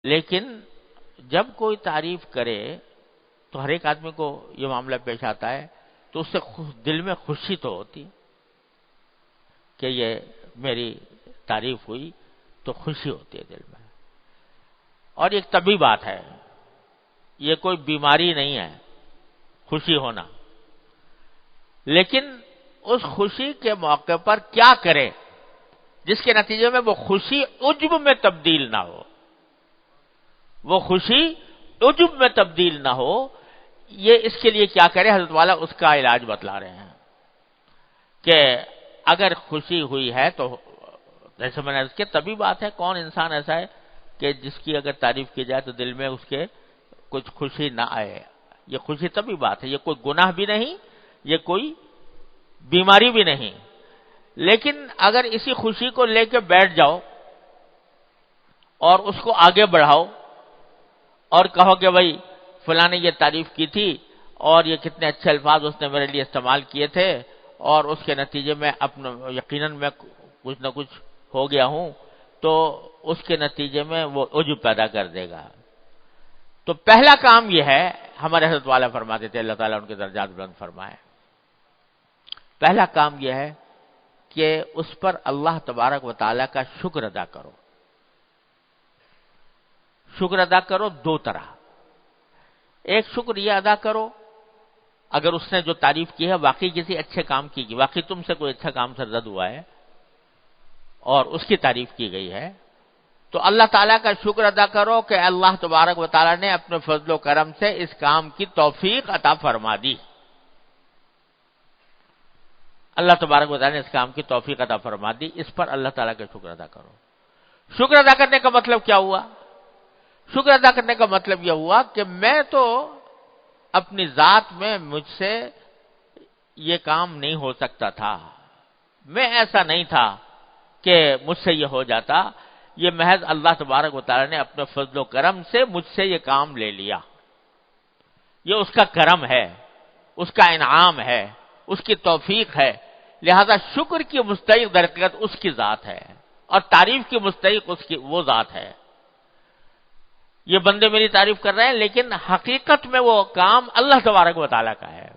لیکن جب کوئی تعریف کرے تو ہر ایک آدمی کو یہ معاملہ پیش آتا ہے تو اس سے دل میں خوشی تو ہوتی کہ یہ میری تعریف ہوئی تو خوشی ہوتی ہے دل میں. اور ایک طبی بات ہے، یہ کوئی بیماری نہیں ہے خوشی ہونا، لیکن اس خوشی کے موقع پر کیا کرے جس کے نتیجے میں وہ خوشی عجب میں تبدیل نہ ہو، وہ خوشی عجب میں تبدیل نہ ہو، یہ اس کے لیے کیا کرے حضرت والا اس کا علاج بتلا رہے ہیں کہ اگر خوشی ہوئی ہے تو جیسے میں نے عرض کیا طبی بات ہے، کون انسان ایسا ہے کہ جس کی اگر تعریف کی جائے تو دل میں اس کے کچھ خوشی نہ آئے. یہ خوشی طبی بات ہے، یہ کوئی گناہ بھی نہیں، یہ کوئی بیماری بھی نہیں. لیکن اگر اسی خوشی کو لے کے بیٹھ جاؤ اور اس کو آگے بڑھاؤ اور کہو کہ بھائی فلاں نے یہ تعریف کی تھی اور یہ کتنے اچھے الفاظ اس نے میرے لیے استعمال کیے تھے اور اس کے نتیجے میں اپنا یقیناً میں کچھ نہ کچھ ہو گیا ہوں، تو اس کے نتیجے میں وہ عجب پیدا کر دے گا. تو پہلا کام یہ ہے، ہمارے حضرت والا فرماتے تھے اللہ تعالیٰ ان کے درجات بلند فرمائے، پہلا کام یہ ہے کہ اس پر اللہ تبارک و تعالیٰ کا شکر ادا کرو. شکر ادا کرو دو طرح. ایک شکر یہ ادا کرو اگر اس نے جو تعریف کی ہے واقعی کسی اچھے کام کی، واقعی تم سے کوئی اچھا کام سرزد ہوا ہے اور اس کی تعریف کی گئی ہے، تو اللہ تعالیٰ کا شکر ادا کرو کہ اللہ تبارک و تعالیٰ نے اپنے فضل و کرم سے اس کام کی توفیق عطا فرما دی. اللہ تبارک و تعالیٰ نے اس کام کی توفیق عطا فرما دی، اس پر اللہ تعالیٰ کا شکر ادا کرو. شکر ادا کرنے کا مطلب کیا ہوا؟ شکر ادا کرنے کا مطلب یہ ہوا کہ میں تو اپنی ذات میں مجھ سے یہ کام نہیں ہو سکتا تھا، میں ایسا نہیں تھا کہ مجھ سے یہ ہو جاتا، یہ محض اللہ تبارک و تعالیٰ نے اپنے فضل و کرم سے مجھ سے یہ کام لے لیا. یہ اس کا کرم ہے، اس کا انعام ہے، اس کی توفیق ہے. لہذا شکر کی مستحق در حقیقت اس کی ذات ہے اور تعریف کی مستحق اس کی وہ ذات ہے. یہ بندے میری تعریف کر رہے ہیں لیکن حقیقت میں وہ کام اللہ تبارک و تعالیٰ کا ہے.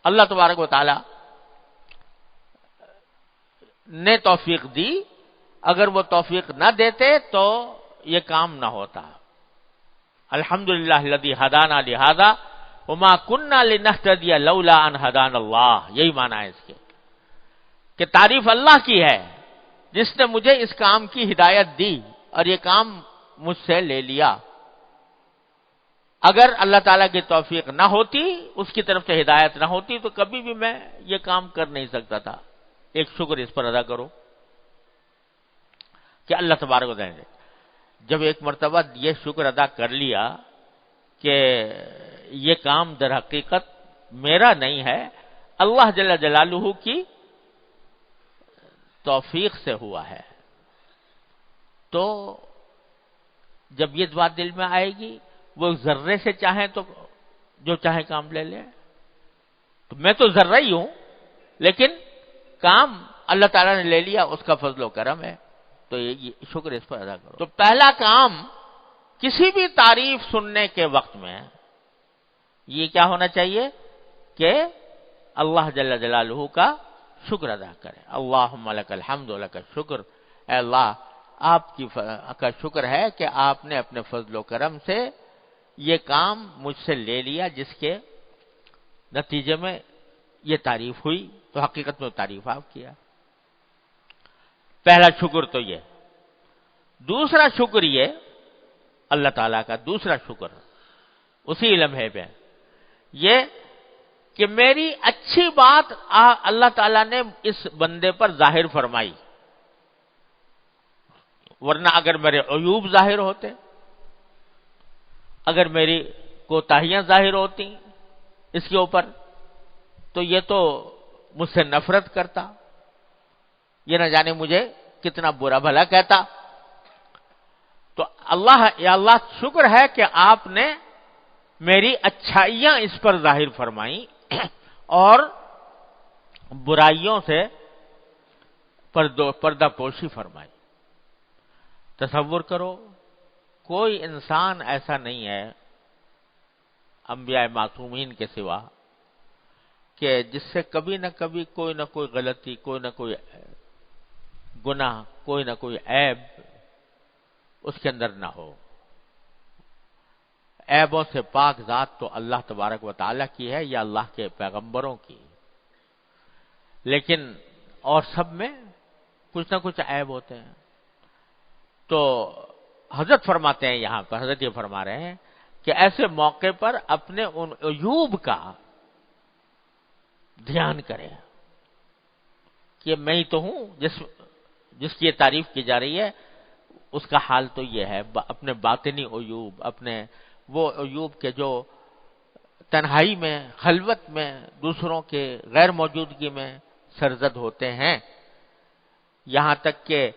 اللہ تبارک و تعالیٰ نے توفیق دی، اگر وہ توفیق نہ دیتے تو یہ کام نہ ہوتا. الحمدللہ الذی ہدانا لہذا وما کننا لنہتدی لولا ان ہدانا اللہ، یہی معنی ہے اس کے کہ تعریف اللہ کی ہے جس نے مجھے اس کام کی ہدایت دی اور یہ کام مجھ سے لے لیا. اگر اللہ تعالیٰ کی توفیق نہ ہوتی، اس کی طرف سے ہدایت نہ ہوتی تو کبھی بھی میں یہ کام کر نہیں سکتا تھا. ایک شکر اس پر ادا کرو کہ اللہ تبارک و تعالیٰ نے جب ایک مرتبہ یہ شکر ادا کر لیا کہ یہ کام در حقیقت میرا نہیں ہے، اللہ جل جلالہ کی توفیق سے ہوا ہے، تو جب یہ بات دل میں آئے گی، وہ ذرے سے چاہیں تو جو چاہے کام لے لیں. تو میں تو ذرہ ہی ہوں لیکن کام اللہ تعالیٰ نے لے لیا، اس کا فضل و کرم ہے. تو یہ شکر اس پر ادا کرو. تو پہلا کام کسی بھی تعریف سننے کے وقت میں یہ کیا ہونا چاہیے کہ اللہ جل جلالہ کا شکر ادا کرے. اللہم لک الحمد و لک الشکر، اے اللہ آپ کا شکر ہے کہ آپ نے اپنے فضل و کرم سے یہ کام مجھ سے لے لیا جس کے نتیجے میں یہ تعریف ہوئی، تو حقیقت میں تعریف آپ کیا. پہلا شکر تو یہ. دوسرا شکر یہ اللہ تعالیٰ کا دوسرا شکر اسی لمحے پہ یہ کہ میری اچھی بات اللہ تعالیٰ نے اس بندے پر ظاہر فرمائی، ورنہ اگر میرے عیوب ظاہر ہوتے، اگر میری کوتاہیاں ظاہر ہوتی اس کے اوپر، تو یہ تو مجھ سے نفرت کرتا، یہ نہ جانے مجھے کتنا برا بھلا کہتا. تو یا اللہ شکر ہے کہ آپ نے میری اچھائیاں اس پر ظاہر فرمائیں اور برائیوں سے پردہ پوشی فرمائی. تصور کرو کوئی انسان ایسا نہیں ہے انبیاء معصومین کے سوا کہ جس سے کبھی نہ کبھی کوئی نہ کوئی غلطی، کوئی نہ کوئی گناہ، کوئی نہ کوئی عیب اس کے اندر نہ ہو۔ عیبوں سے پاک ذات تو اللہ تبارک و تعالیٰ کی ہے یا اللہ کے پیغمبروں کی، لیکن اور سب میں کچھ نہ کچھ عیب ہوتے ہیں۔ تو حضرت فرماتے ہیں، یہاں پر حضرت یہ فرما رہے ہیں کہ ایسے موقع پر اپنے ان عیوب کا دھیان کرے کہ میں ہی تو ہوں جس کی یہ تعریف کی جا رہی ہے، اس کا حال تو یہ ہے۔ اپنے باطنی عیوب، اپنے وہ عیوب کے جو تنہائی میں، خلوت میں، دوسروں کے غیر موجودگی میں سرزد ہوتے ہیں، یہاں تک کہ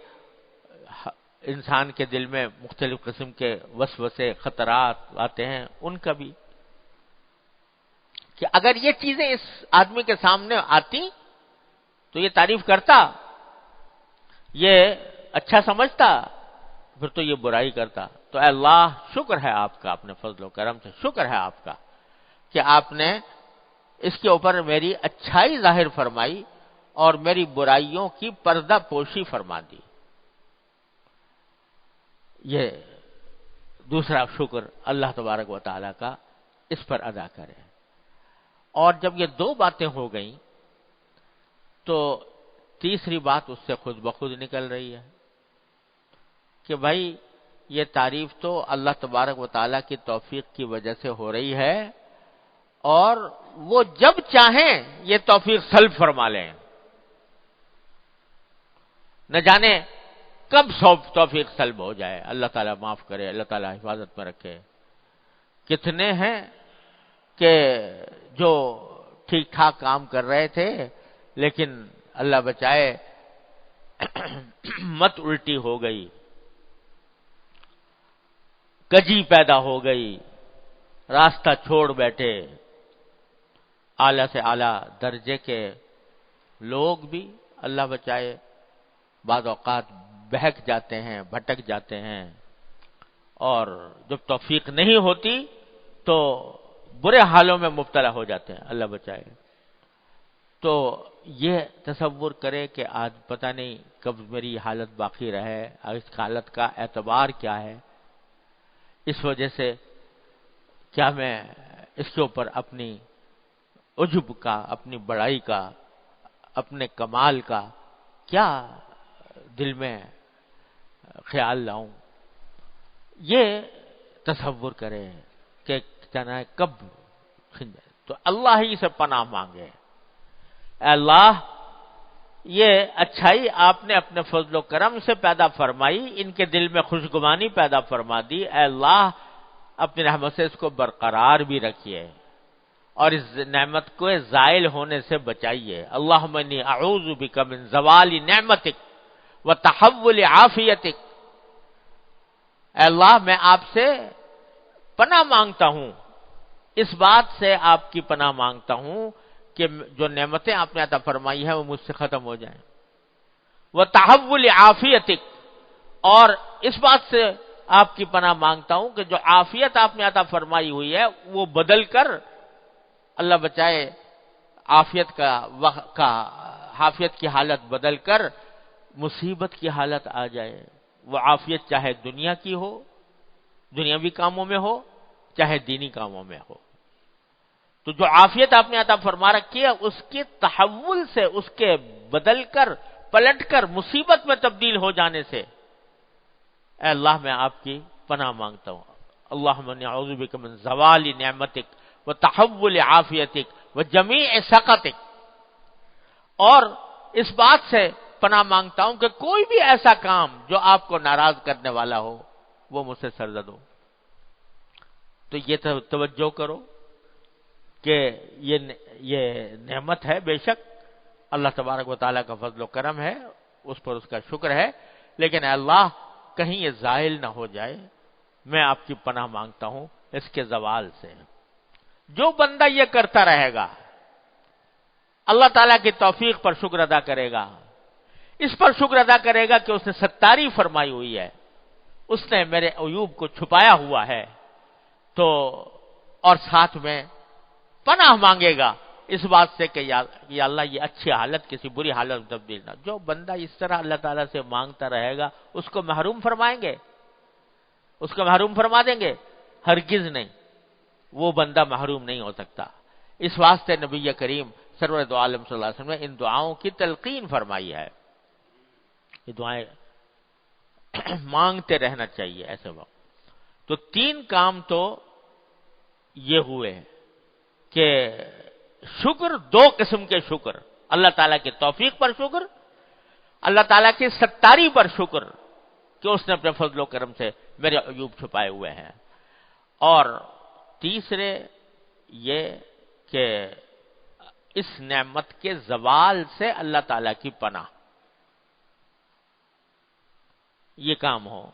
انسان کے دل میں مختلف قسم کے وسوسے، خطرات آتے ہیں، ان کا بھی کہ اگر یہ چیزیں اس آدمی کے سامنے آتی تو یہ تعریف کرتا، یہ اچھا سمجھتا، پھر تو یہ برائی کرتا۔ تو اے اللہ شکر ہے آپ کا، اپنے فضل و کرم سے شکر ہے آپ کا کہ آپ نے اس کے اوپر میری اچھائی ظاہر فرمائی اور میری برائیوں کی پردہ پوشی فرما دی۔ یہ دوسرا شکر اللہ تبارک و تعالیٰ کا اس پر ادا کرے۔ اور جب یہ دو باتیں ہو گئیں تو تیسری بات اس سے خود بخود نکل رہی ہے کہ بھائی یہ تعریف تو اللہ تبارک و تعالیٰ کی توفیق کی وجہ سے ہو رہی ہے، اور وہ جب چاہیں یہ توفیق سلب فرما لیں، نہ جانے کب توفیق سلب ہو جائے۔ اللہ تعالیٰ معاف کرے، اللہ تعالیٰ حفاظت میں رکھے۔ کتنے ہیں کہ جو ٹھیک ٹھاک کام کر رہے تھے، لیکن اللہ بچائے مت الٹی ہو گئی، کجی پیدا ہو گئی، راستہ چھوڑ بیٹھے۔ اعلیٰ سے اعلیٰ درجے کے لوگ بھی اللہ بچائے بعض اوقات بہک جاتے ہیں، بھٹک جاتے ہیں، اور جب توفیق نہیں ہوتی تو برے حالوں میں مبتلا ہو جاتے ہیں، اللہ بچائے۔ تو یہ تصور کرے کہ آج پتہ نہیں کب میری حالت باقی رہے، اس حالت کا اعتبار کیا ہے، اس وجہ سے کیا میں اس کے اوپر اپنی عجب کا، اپنی بڑائی کا، اپنے کمال کا کیا دل میں خیال لاؤں۔ یہ تصور کرے کہ جانا ہے کب کھن جائے، تو اللہ ہی سے پناہ مانگے۔ اے اللہ، یہ اچھائی آپ نے اپنے فضل و کرم سے پیدا فرمائی، ان کے دل میں خوشگمانی پیدا فرما دی، اے اللہ اپنی رحمت سے اس کو برقرار بھی رکھیے اور اس نعمت کو زائل ہونے سے بچائیے۔ اللہم انی اعوذ بک من زوال نعمتک وتحول عافیتک۔ اے اللہ میں آپ سے پناہ مانگتا ہوں، اس بات سے آپ کی پناہ مانگتا ہوں کہ جو نعمتیں آپ نے عطا فرمائی ہیں وہ مجھ سے ختم ہو جائیں۔ وتحول عافیتک، اور اس بات سے آپ کی پناہ مانگتا ہوں کہ جو عافیت آپ نے عطا فرمائی ہوئی ہے وہ بدل کر، اللہ بچائے، عافیت کی حالت بدل کر مصیبت کی حالت آ جائے۔ وہ عافیت چاہے دنیا کی ہو، دنیاوی کاموں میں ہو، چاہے دینی کاموں میں ہو۔ تو جو عافیت آپ نے عطا فرما رکھی ہے، اس کے تحول سے، اس کے بدل کر، پلٹ کر مصیبت میں تبدیل ہو جانے سے اے اللہ میں آپ کی پناہ مانگتا ہوں۔ اللہم انی اعوذ بک من زوال نعمتک وتحول عافیتک وجمیع سخطک، اور اس بات سے پناہ مانگتا ہوں کہ کوئی بھی ایسا کام جو آپ کو ناراض کرنے والا ہو وہ مجھ سے سرزد ہو۔ تو یہ توجہ کرو کہ یہ نعمت ہے، بے شک اللہ تبارک و تعالیٰ کا فضل و کرم ہے، اس پر اس کا شکر ہے، لیکن اے اللہ کہیں یہ زائل نہ ہو جائے، میں آپ کی پناہ مانگتا ہوں اس کے زوال سے۔ جو بندہ یہ کرتا رہے گا، اللہ تعالیٰ کی توفیق پر شکر ادا کرے گا، اس پر شکر ادا کرے گا کہ اس نے ستاری فرمائی ہوئی ہے، اس نے میرے عیوب کو چھپایا ہوا ہے، تو اور ساتھ میں پناہ مانگے گا اس بات سے کہ یا اللہ یہ اچھی حالت کسی بری حالت میں تبدیل نہ۔ جو بندہ اس طرح اللہ تعالیٰ سے مانگتا رہے گا اس کو محروم فرمائیں گے، اس کو محروم فرما دیں گے؟ ہرگز نہیں، وہ بندہ محروم نہیں ہو سکتا۔ اس واسطے نبی کریم سرور دو عالم صلی اللہ علیہ وسلم نے ان دعاؤں کی تلقین فرمائی ہے۔ یہ دعائیں مانگتے رہنا چاہیے ایسے وقت۔ تو تین کام تو یہ ہوئے کہ شکر، دو قسم کے شکر، اللہ تعالیٰ کی توفیق پر شکر، اللہ تعالیٰ کی ستاری پر شکر کہ اس نے اپنے فضل و کرم سے میرے عیوب چھپائے ہوئے ہیں، اور تیسرے یہ کہ اس نعمت کے زوال سے اللہ تعالیٰ کی پناہ، یہ کام ہو۔